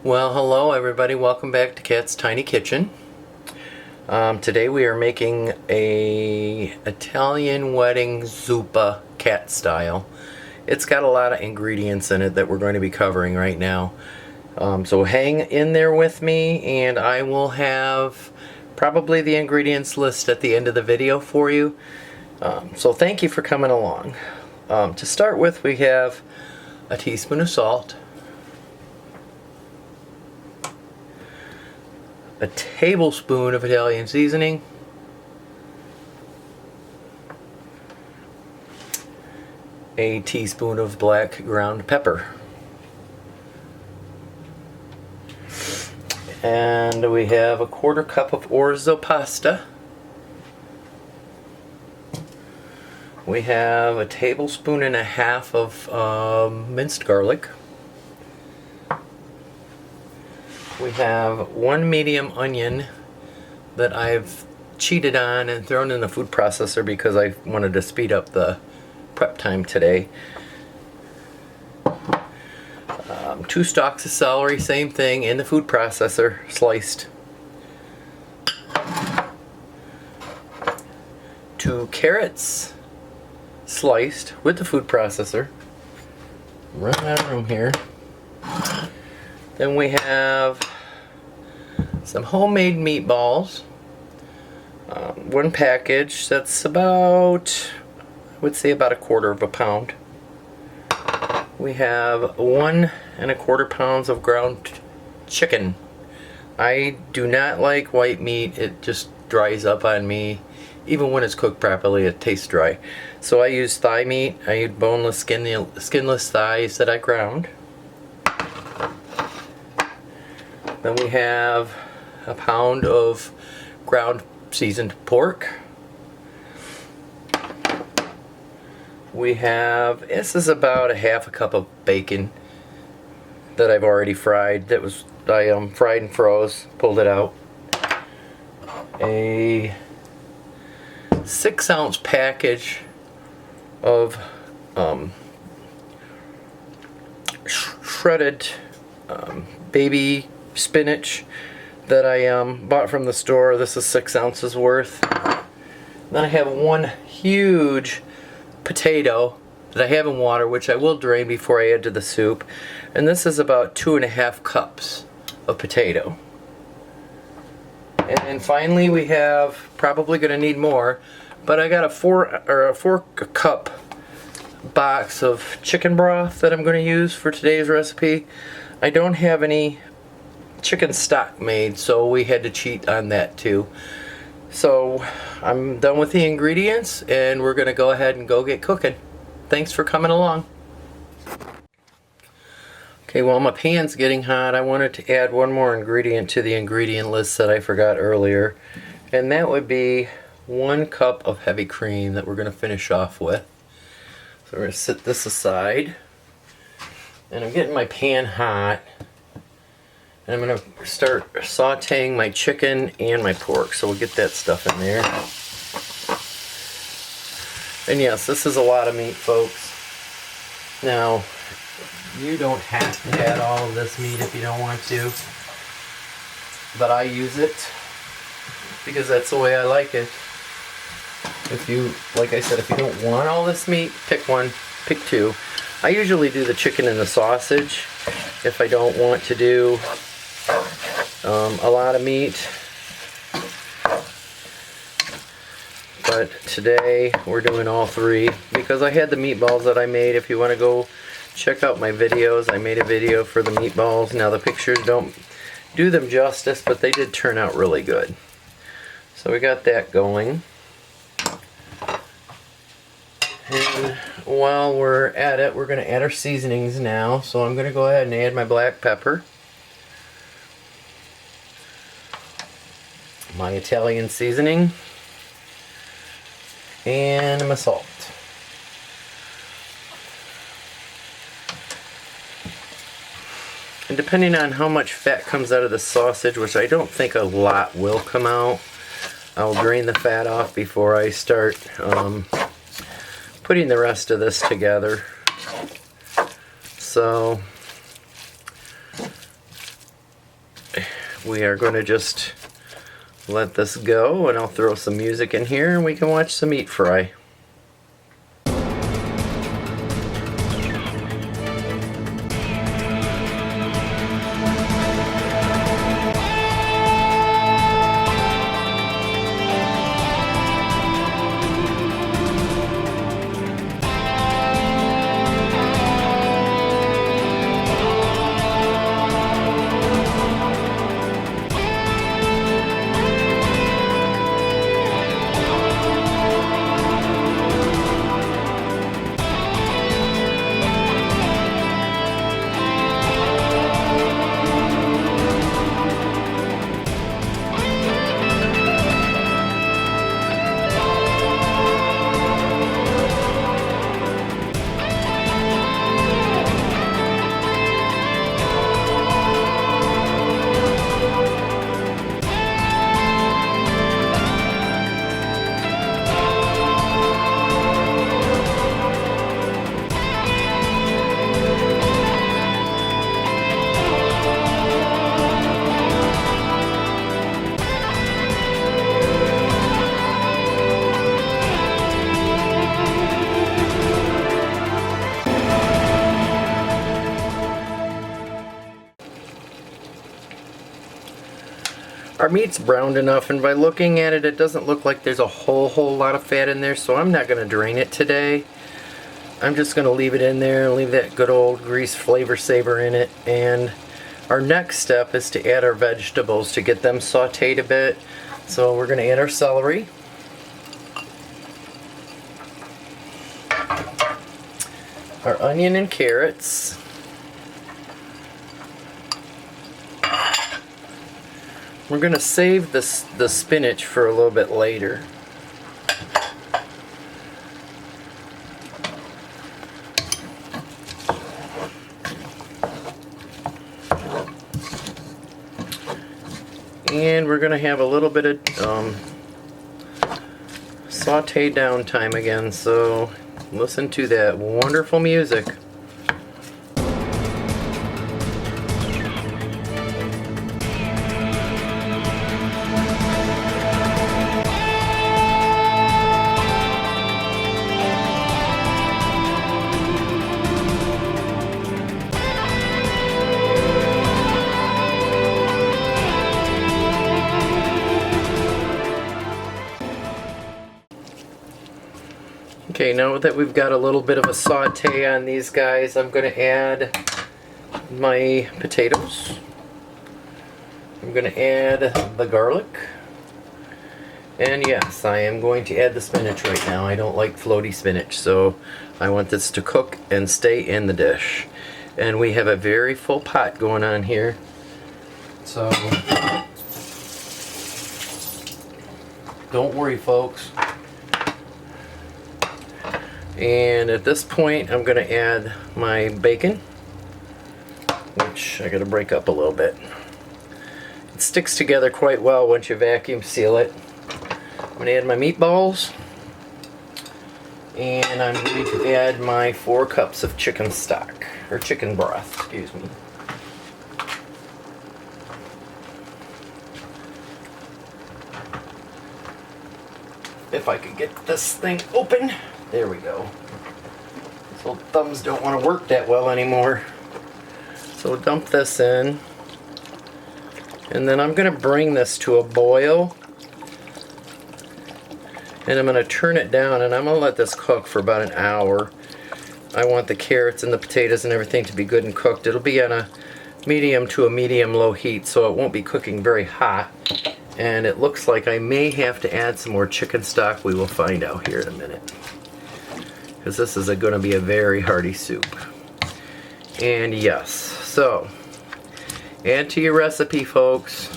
Well, hello everybody. Welcome back to Kat's Tiny Kitchen. Today we are making a Italian wedding zuppa cat style. It's got a lot of ingredients in it that we're going to be covering right now. So hang in there with me, and I will have probably the ingredients list at the end of the video for you. So thank you for coming along. To start with, we have a teaspoon of salt, a tablespoon of Italian seasoning, a teaspoon of black ground pepper, and we have a quarter cup of orzo pasta. We have a tablespoon and a half of minced garlic. We have one medium onion that I've cheated on and thrown in the food processor because I wanted to speed up the prep time today. 2 stalks of celery, same thing, in the food processor, sliced. 2 carrots, sliced with the food processor. Run out of room here. Then we have some homemade meatballs. 1 package, that's about, I would say about 1/4 pound. We have 1 1/4 pounds of ground chicken. I do not like white meat, it just dries up on me. Even when it's cooked properly, it tastes dry. So I use thigh meat. I use boneless, skinless thighs that I ground. Then we have a pound of ground seasoned pork. We have, this is about a 1/2 cup of bacon that I've already fried. That was, I fried and froze, pulled it out. A 6-ounce package of shredded baby spinach that I bought from the store. This is 6 ounces worth. Then I have 1 huge potato that I have in water, which I will drain before I add to the soup. And this is about 2.5 cups of potato. And then finally we have, probably going to need more, but I got a 4 cup box of chicken broth that I'm going to use for today's recipe. I don't have any chicken stock made, so we had to cheat on that too. So I'm done with the ingredients, and we're going to go ahead and go get cooking. Thanks for coming along. Okay, while my pan's getting hot, I wanted to add one more ingredient to the ingredient list that I forgot earlier, and that would be 1 cup of heavy cream that we're going to finish off with. So we're going to set this aside, and I'm getting my pan hot, and I'm going to start sauteing my chicken and my pork, so we'll get that stuff in there. And yes, this is a lot of meat, folks. Now, you don't have to add all of this meat if you don't want to, but I use it because that's the way I like it. If you, like I said, if you don't want all this meat, pick 1, pick 2. I usually do the chicken and the sausage if I don't want to do a lot of meat. But today we're doing all 3 because I had the meatballs that I made. If you want to go check out my videos, I made a video for the meatballs. Now the pictures don't do them justice, but they did turn out really good. So we got that going. And while we're at it, we're going to add our seasonings now. So I'm going to go ahead and add my black pepper, my Italian seasoning, and my salt. And depending on how much fat comes out of the sausage, which I don't think a lot will come out, I'll drain the fat off before I start putting the rest of this together. So we are going to just let this go, and I'll throw some music in here and we can watch some meat fry. Our meat's browned enough, and by looking at it, it doesn't look like there's a whole lot of fat in there, so I'm not going to drain it today. I'm just going to leave it in there, leave that good old grease flavor saver in it. And our next step is to add our vegetables to get them sauteed a bit. So we're going to add our celery, our onion and carrots, we're going to save the spinach for a little bit later. And we're going to have a little bit of saute down time again, so listen to that wonderful music. Okay, now that we've got a little bit of a saute on these guys, I'm going to add my potatoes. I'm going to add the garlic. And yes, I am going to add the spinach right now. I don't like floaty spinach, so I want this to cook and stay in the dish. And we have a very full pot going on here. So don't worry, folks. And at this point, I'm going to add my bacon, which I got to break up a little bit. It sticks together quite well once you vacuum seal it. I'm going to add my meatballs, and I'm going to add my 4 cups of chicken stock, or chicken broth, excuse me. If I could get this thing open. There we go. These old thumbs don't want to work that well anymore. So dump this in. And then I'm going to bring this to a boil. And I'm going to turn it down, and I'm going to let this cook for about an hour. I want the carrots and the potatoes and everything to be good and cooked. It'll be on a medium to a medium-low heat, so it won't be cooking very hot. And it looks like I may have to add some more chicken stock. We will find out here in a minute, because this is going to be a very hearty soup. And yes, so add to your recipe, folks,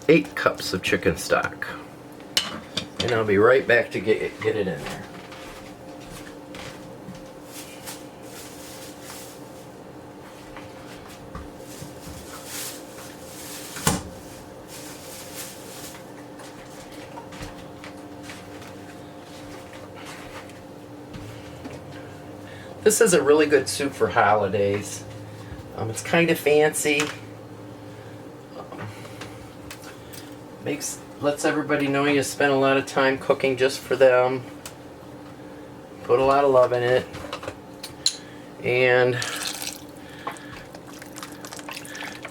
8 cups of chicken stock. And I'll be right back to get it in there. This is a really good soup for holidays. It's kind of fancy. Lets everybody know you spent a lot of time cooking just for them. Put a lot of love in it. And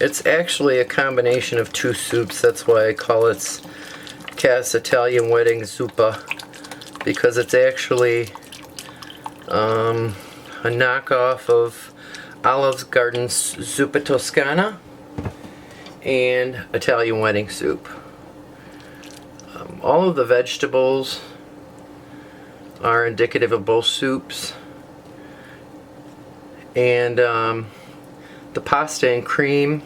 it's actually a combination of two soups. That's why I call it Cass Italian Wedding Zoupa, because it's actually a knockoff of Olive Garden's Zuppa Toscana and Italian Wedding Soup. All of the vegetables are indicative of both soups, and the pasta and cream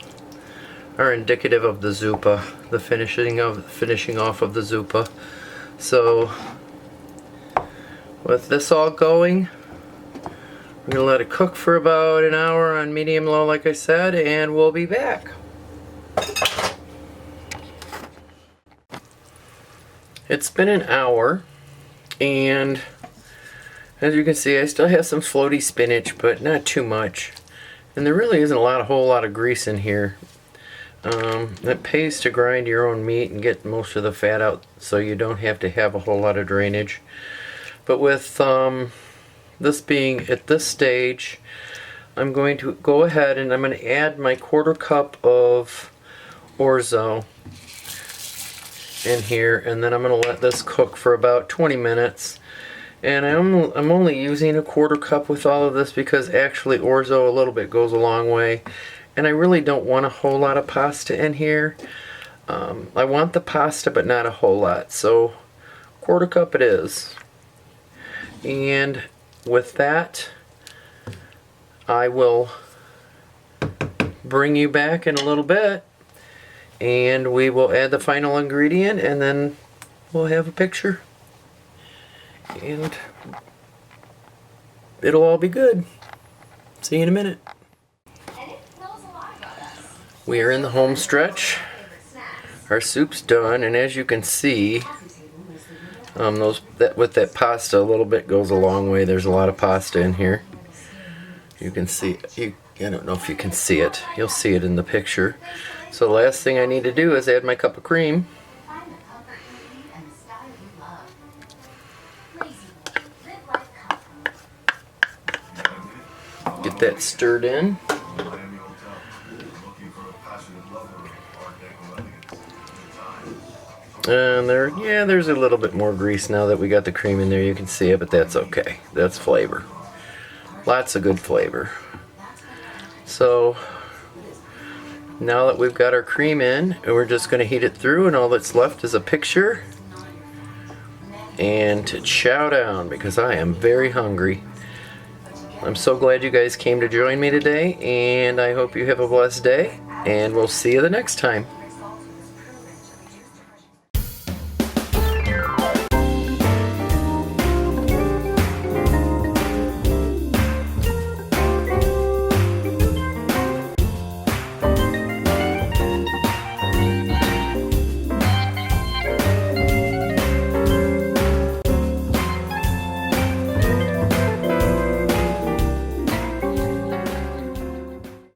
are indicative of the zuppa, the finishing off of the zuppa. So with this all going, we're going to let it cook for about an hour on medium-low, like I said, and we'll be back. It's been an hour, and as you can see, I still have some floaty spinach, but not too much. And there really isn't a whole lot of grease in here. It pays to grind your own meat and get most of the fat out, so you don't have to have a whole lot of drainage. But with this being at this stage, I'm going to go ahead and I'm going to add my 1/4 cup of orzo in here, and then I'm going to let this cook for about 20 minutes. And I'm only using a 1/4 cup with all of this because actually orzo a little bit goes a long way, and I really don't want a whole lot of pasta in here. I want the pasta, but not a whole lot, so 1/4 cup it is. And with that, I will bring you back in a little bit, and we will add the final ingredient, and then we'll have a picture, and it'll all be good. See you in a minute. We are in the home stretch. Our soup's done, and as you can see, with that pasta, a little bit goes a long way. There's a lot of pasta in here. You can see, I don't know if you can see it. You'll see it in the picture. So the last thing I need to do is add my cup of cream. Get that stirred in. And there's a little bit more grease now that we got the cream in there. You can see it, but that's okay. That's flavor. Lots of good flavor. So now that we've got our cream in, we're just going to heat it through, and all that's left is a picture and to chow down, because I am very hungry. I'm so glad you guys came to join me today, and I hope you have a blessed day, and we'll see you the next time.